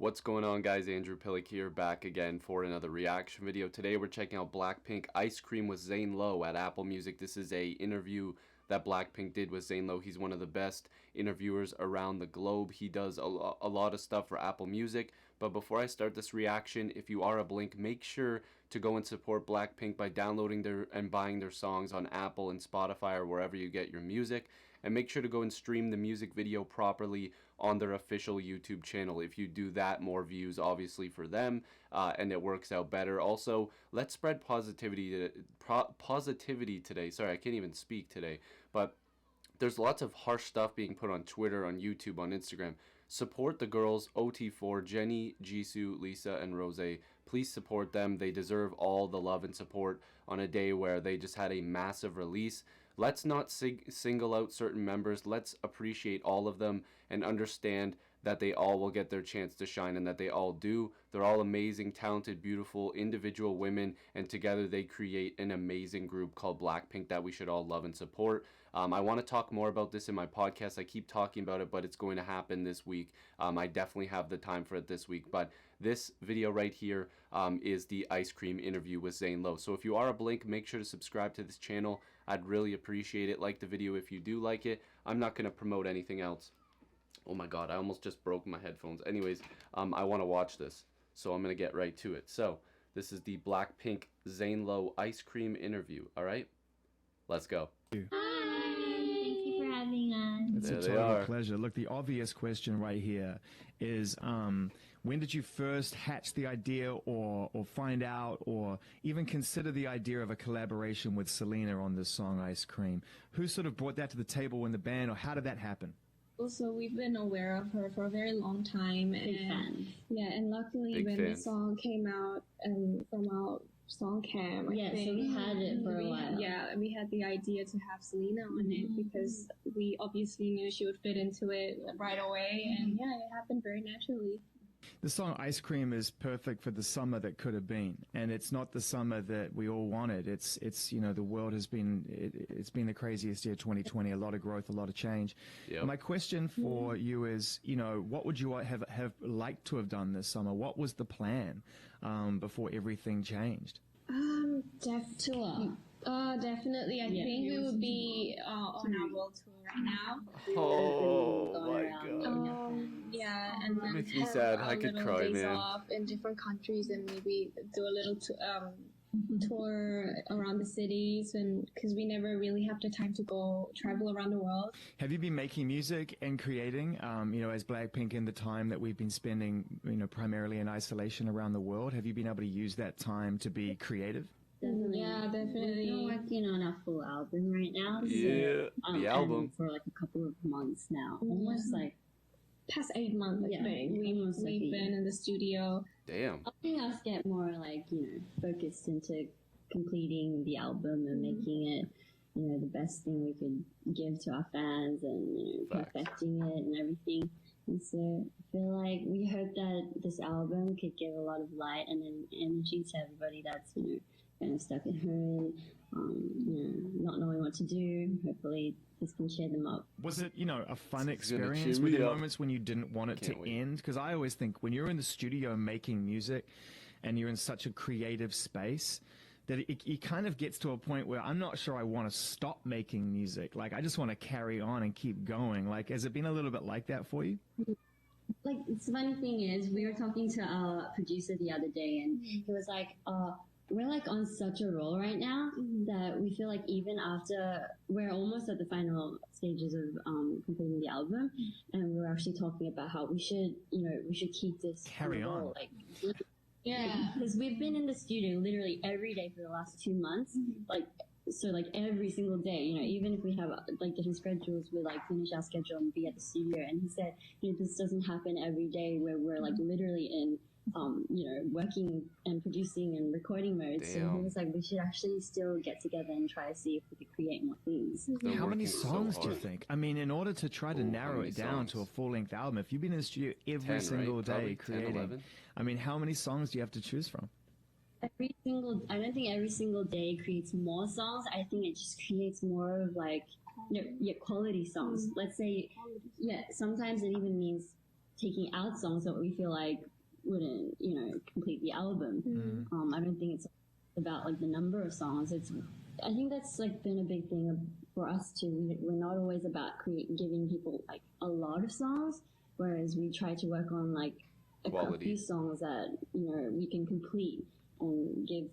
What's going on, guys? Andrew Piluk here, back again for another reaction video. Today we're checking out BLACKPINK Ice Cream with Zane Lowe at Apple Music. This is a interview that BLACKPINK did with Zane Lowe. He's one of the best interviewers around the globe. He does a lot of stuff for Apple Music. But before I start this reaction, if you are a Blink, make sure to go and support BLACKPINK by downloading and buying their songs on Apple and Spotify or wherever you get your music. And make sure to go and stream the music video properly on their official YouTube channel. If you do that, more views obviously for them, and it works out better. Also, let's spread positivity today. Sorry, I can't even speak today. But there's lots of harsh stuff being put on Twitter, on YouTube, on Instagram. Support the girls, OT4, Jenny, Jisoo, Lisa, and Rose. Please support them. They deserve all the love and support on a day where they just had a massive release. Let's not single out certain members. Let's appreciate all of them and understand that they all will get their chance to shine, and that they all do. They're all amazing, talented, beautiful, individual women, and together they create an amazing group called BLACKPINK that we should all love and support. I want to talk more about this in my podcast. I keep talking about it, but it's going to happen this week. I definitely have the time for it this week, but this video right here is the ice cream interview with Zane Lowe. So if you are a Blink, make sure to subscribe to this channel. I'd really appreciate it. Like the video if you do like it. I'm not going to promote anything else. Oh my god, I almost just broke my headphones. Anyways, I want to watch this, so I'm going to get right to it. So this is the BLACKPINK Zane Lowe ice cream interview. All right, let's go. Hi, thank you for having us. It's a total pleasure. Look, the obvious question right here is, when did you first hatch the idea or find out or even consider the idea of a collaboration with Selena on this song, Ice Cream? Who sort of brought that to the table in the band, or how did that happen? Also, we've been aware of her for a very long time, and and luckily when the song came out from our song camp, so we had it for a while. Yeah, we had the idea to have Selena on it because we obviously knew she would fit into it right away, and it happened very naturally. The song Ice Cream is perfect for the summer that could have been, and it's not the summer that we all wanted. It's you know, the world has been, it's been the craziest year, 2020, a lot of growth, a lot of change. Yep. My question for you is, you know, what would you have liked to have done this summer? What was the plan before everything changed? Definitely. I think we would be on our world tour right now. Oh my god. And that makes me sad. I could cry, man. Off in different countries and maybe do a little tour around the cities, and because we never really have the time to go travel around the world. Have you been making music and creating, you know, as BLACKPINK in the time that we've been spending, you know, primarily in isolation around the world? Have you been able to use that time to be creative? Definitely. Yeah, definitely. We're working on a full album right now. The album. For like a couple of months now. Almost like past 8 months, I think. We've been in the studio. Damn. Helping us get more, like, you know, focused into completing the album and making it, you know, the best thing we could give to our fans, and, you know, perfecting it and everything. And so I feel like we hope that this album could give a lot of light and energy to everybody that's, you know, kind of stuck at home, you know, not knowing what to do. Hopefully this can cheer them up. Was it, you know, a fun experience? Were there moments when you didn't want it to end? Because I always think when you're in the studio making music and you're in such a creative space, that it kind of gets to a point where I'm not sure I want to stop making music. Like, I just want to carry on and keep going. Like, has it been a little bit like that for you? Like, the funny thing is, we were talking to our producer the other day, and he was like, we're like on such a roll right now that we feel like even after we're almost at the final stages of completing the album, and we're actually talking about how we should keep this carry on. Like, because we've been in the studio literally every day for the last 2 months, like every single day, you know, even if we have like different schedules, we like finish our schedule and be at the studio. And he said, you know, this doesn't happen every day where we're like literally in you know, working and producing and recording mode. So he was like, we should actually still get together and try to see if we could create more things. How many songs do you think? I mean, in order to try to narrow it down to a full-length album, if you've been in the studio every single day creating, 10, I mean, how many songs do you have to choose from? I don't think every single day creates more songs. I think it just creates more of like, quality songs. Let's say, sometimes it even means taking out songs that we feel like wouldn't, complete the album. I don't think it's about like the number of songs. I think that's like been a big thing for us too. We're not always about giving people like a lot of songs, whereas we try to work on like a few songs that we can complete and give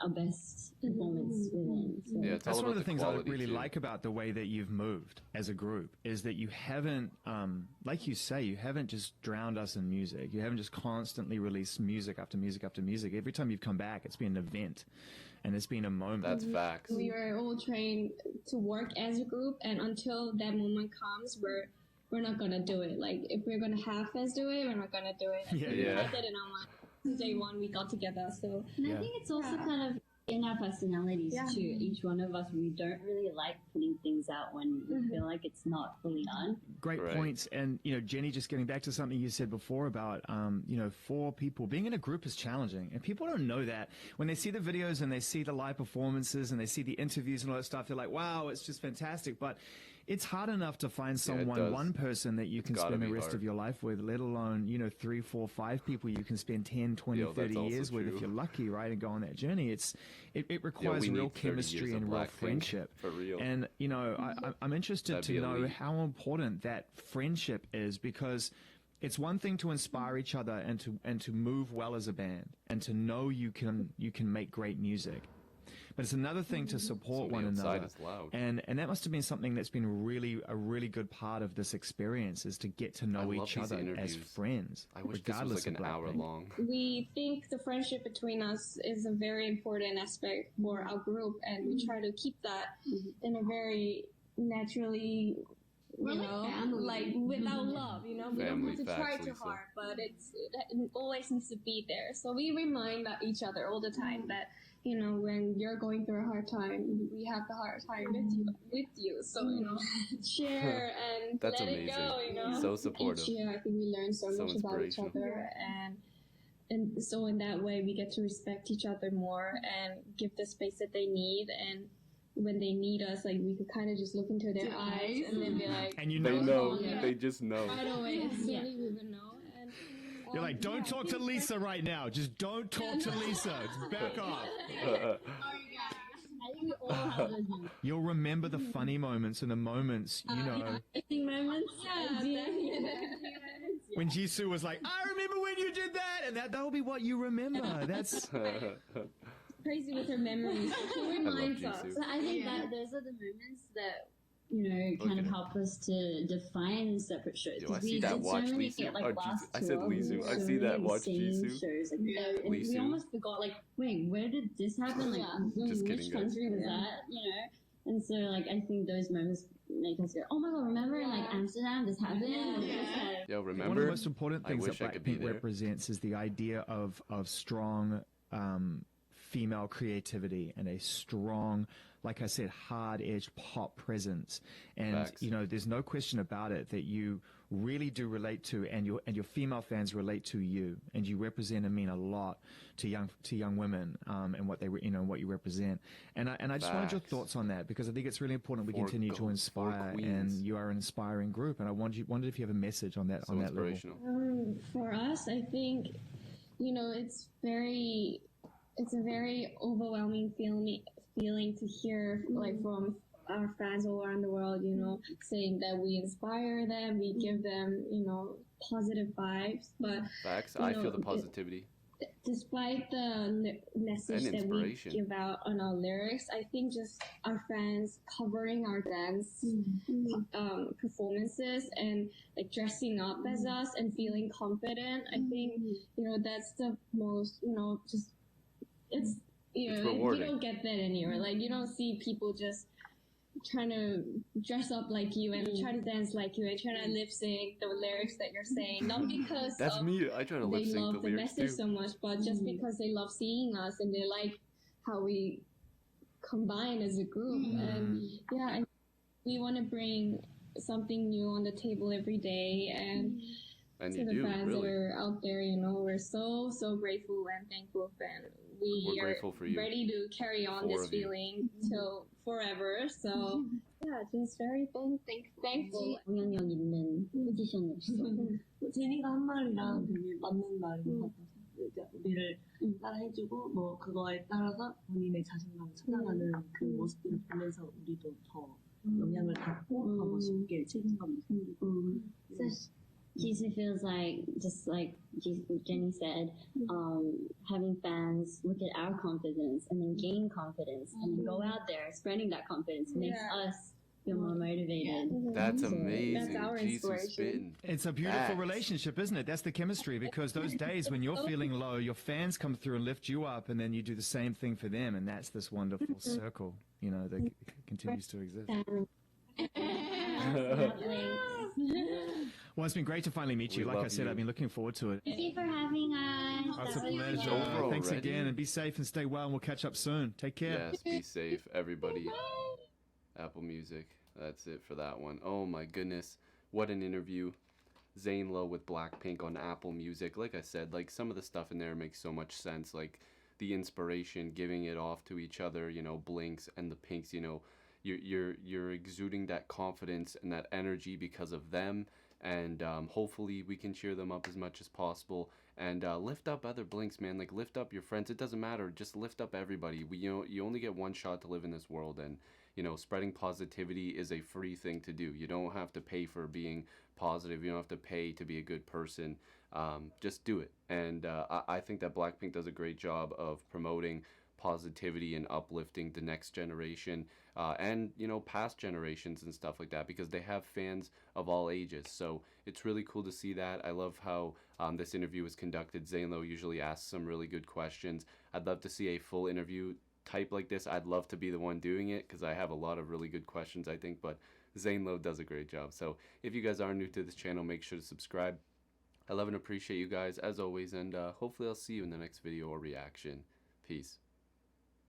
our best performance within. So. Yeah, that's one of the things I really too. like about the way that you've moved as a group is that you haven't, like you say, you haven't just drowned us in music. You haven't just constantly released music after music after music. Every time you've come back, it's been an event and it's been a moment. That's facts. We were all trained to work as a group, and until that moment comes, we're not gonna do it. Like if we're gonna half-ass do it, we're not gonna do it. Yeah. We had that in our mind. Day one we got together, so and I think it's also kind of in our personalities too. Each one of us, we don't really like putting things out when we feel like it's not fully done. Great points. And Jenny, just getting back to something you said before about for people being in a group is challenging, and people don't know that. When they see the videos and they see the live performances and they see the interviews and all that stuff, they're like, wow, it's just fantastic. But it's hard enough to find someone, one person that you can spend the rest of your life with, let alone, 3, 4, 5 people you can spend 10, 20, 30 years with if you're lucky, right, and go on that journey. It requires real chemistry and real friendship. For real. And, I'm interested to know how important that friendship is, because it's one thing to inspire each other and to move well as a band and to know you can make great music. But it's another thing to support one another. And that must have been something that's been a really good part of this experience, is to get to know each other as friends. I wish this was like an hour long. We think the friendship between us is a very important aspect for our group, and we try to keep that in a very naturally, like without love, we don't have to try too hard, but it always needs to be there. So we remind each other all the time that, when you're going through a hard time, we have the hard time with you. So, share and That's let amazing. it go, So supportive. Each year, I think we learn so much about each other, and so in that way, we get to respect each other more and give the space that they need. And when they need us, like, we could kind of just look into their eyes and then be like, and they know, they just know. Right away, instantly we would know. And you're like, don't talk to Lisa right now. Just don't talk to Lisa. Just back off. I think we all have those moments. You'll remember the funny moments and the moments, Embarrassing moments. When Jisoo was like, I remember when you did that, and that'll be what you remember. That's crazy with her memories. She reminds us. So I think that those are the moments that kind of help us to define separate shows. Yo, I see that watch Lisu. I said Lisu. I see that watch Jisoo. Shows, and we almost forgot, like, wait, where did this happen? Like, Just which kidding, country was that? And so, like, I think those moments make us go, oh my god, remember in like Amsterdam this happened? Yo, remember? One of the most important things that BLACKPINK represents is the idea of strong female creativity and a strong, like I said, hard-edged pop presence. And there's no question about it that you really do relate to, and your female fans relate to you, and you represent and mean a lot to young women, and what they what you represent. And I just wanted your thoughts on that, because I think it's really important we continue to inspire, and you are an inspiring group. And I wondered if you have a message on that level. For us, I think it's a very overwhelming feeling to hear, like, from our fans all around the world, saying that we inspire them, we give them, positive vibes. But facts. I feel the positivity. Despite the message that we give out on our lyrics, I think just our fans covering our dance performances and like dressing up as us and feeling confident, I think that's the most just it's rewarding. You don't get that anywhere. Like, you don't see people just trying to dress up like you and try to dance like you and try to lip sync the lyrics that you're saying. Not because that's me. I try to lip sync the lyrics too. They love the message so much, but just because they love seeing us and they like how we combine as a group. And we want to bring something new on the table every day, and to the fans that are out there, we're so grateful and thankful, and we We're are grateful for you. ready to carry on Four this of you. feeling till forever. So yeah, just very thankful. 영향력 있는 포지션으로서 제니가 한 말이랑 되게 맞는 말인 것 같아서 이제 우리를 따라해주고 뭐 그거에 따라서 본인의 자신감을 찾아가는 그 모습들을 보면서 우리도 더 영향을 받고 더 멋있게 책임감도 생기고 So GC feels like, just like Jenny said, having fans look at our confidence and then gain confidence and then go out there spreading that confidence makes us feel more motivated. That's So amazing. That's our Jesus inspiration. spitting. It's a beautiful Facts. relationship, isn't it? That's the chemistry, because those days when you're feeling low, your fans come through and lift you up, and then you do the same thing for them, and that's this wonderful circle, you know, that continues to exist. Well, it's been great to finally meet you. We Like I love said, you. I've been looking forward to it. Thank you for having us. It's a That was pleasure. fun. over Thanks already. again, and be safe and stay well, and we'll catch up soon. Take care. Yes, be safe, everybody. Apple Music. That's it for that one. Oh my goodness. What an interview. Zane Lowe with BLACKPINK on Apple Music. Like I said, like some of the stuff in there makes so much sense. Like the inspiration, giving it off to each other, you know, Blinks and the Pinks, you know, you're exuding that confidence and that energy because of them. And hopefully we can cheer them up as much as possible and lift up other Blinks, man. Like lift up your friends. It doesn't matter. Just lift up everybody. You only get one shot to live in this world, and you know, spreading positivity is a free thing to do. You don't have to pay for being positive. You don't have to pay to be a good person. Just do it. And I think that BLACKPINK does a great job of promoting positivity and uplifting the next generation and, you know, past generations and stuff like that, because they have fans of all ages. So it's really cool to see that. I love how this interview was conducted. Zane Lowe usually asks some really good questions. I'd love to see a full interview type like this. I'd love to be the one doing it because I have a lot of really good questions, I think, but Zane Lowe does a great job. So if you guys are new to this channel, make sure to subscribe. I love and appreciate you guys as always, and hopefully I'll see you in the next video or reaction. Peace.